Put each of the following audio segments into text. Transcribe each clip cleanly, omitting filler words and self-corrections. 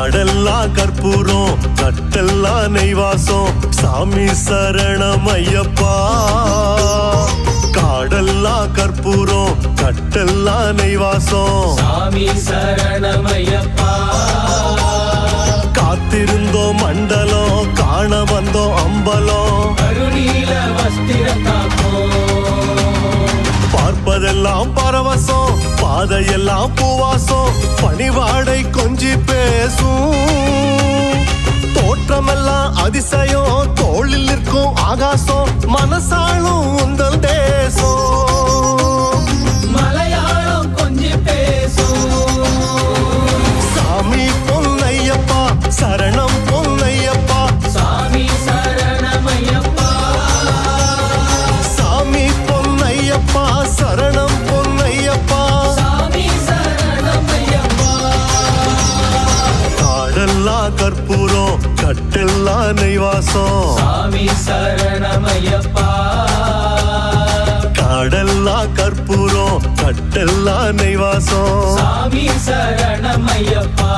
காடெல்லாம் கற்பூரம் கட்டெல்லாம் நெய்வாசம் சாமி சரணம் ஐயப்பா. காடெல்லாம் கற்பூரம் கட்டெல்லாம் நெய்வாசம் சாமி சரணம் ஐயப்பா. காத்திருந்தோம் மண்டலம் காண வந்தோம் அம்பலம் கருநீல வஸ்திரம் காப்போம். பார்ப்பதெல்லாம் பரவசம் பாதையெல்லாம் பூவாசம் பணிவாடை கொஞ்சி பேசும். தோற்றமெல்லாம் அதிசயம் தோளில் நிற்கும் ஆகாசம் மனசாலும் உந்தல் தேசம். மலையாளம் கொஞ்சி பேசும். சாமி பொன்னையப்பா சரணம் பொன்னையப்பா. சாமி சரணம் ஐயப்பா. சாமி பொன்னையப்பா சரணம் பொன்னையப்பா. சாமி சரணம் ஐயப்பா. காடெல்லாம் கற்பூரம் கட்டெல்லாம் நெய்வாசம் சாமி சரணம் ஐயப்பா. காடெல்லாம் கற்பூரம் கட்டெல்லாம் நெய்வாசம் சாமி சரணம் ஐயப்பா.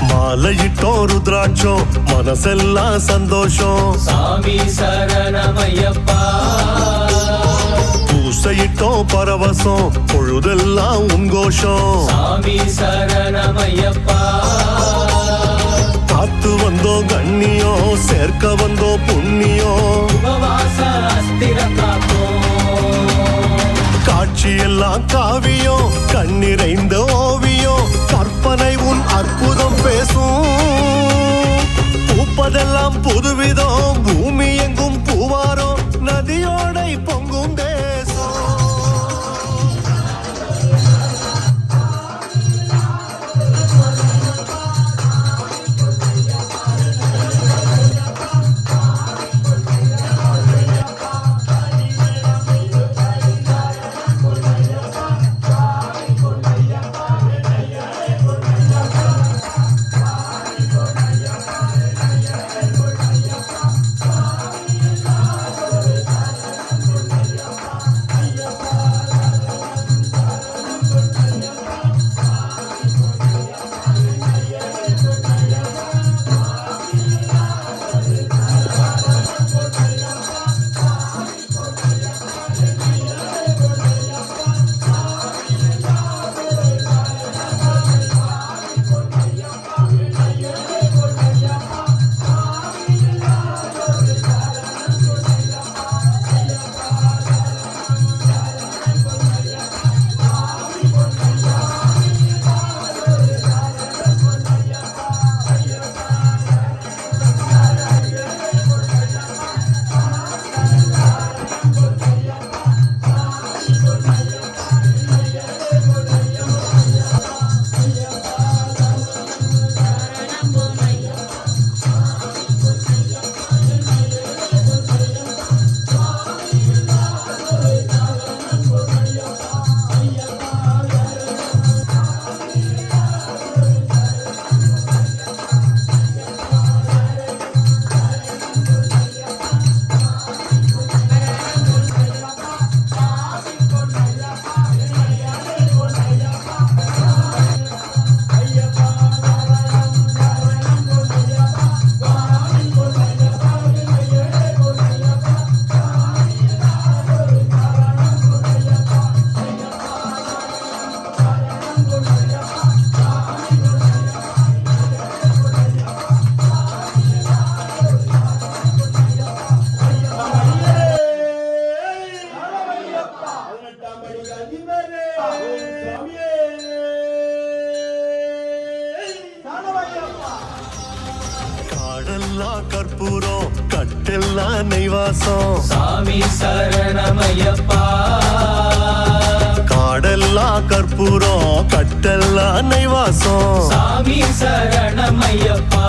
மாலையிட்டோம் ருத்ராட்சம் மனசெல்லாம் சந்தோஷம் சாமி சரணம் ஐயப்பா. பூசையிட்டோம் பரவசம் பொழுதெல்லாம் உங்கோஷம் சாமி சரணம் ஐயப்பா. காத்து வந்தோம் கண்ணியம் சேர்க்க வந்தோம் புண்ணியம் உபவாச அஸ்திரம் காப்போம். காட்சியெல்லாம் காவியம் கண்ணிறைந்த ஓவியம் கற்பனை உன் அற்புதம் பேசும். பூப்பதெல்லாம் புதுவிதம் பூமி எங்கும் பூவாரம் நதியோடை பொங்கும் தேசம். காடெல்லாம் கற்பூரம் கட்டெல்லாம் நெய்வாசம் சாமி சரணமையப்பா. காடெல்லாம் கற்பூரம் கட்டெல்லாம் நெய்வாசம் சாமி சரணமையப்பா.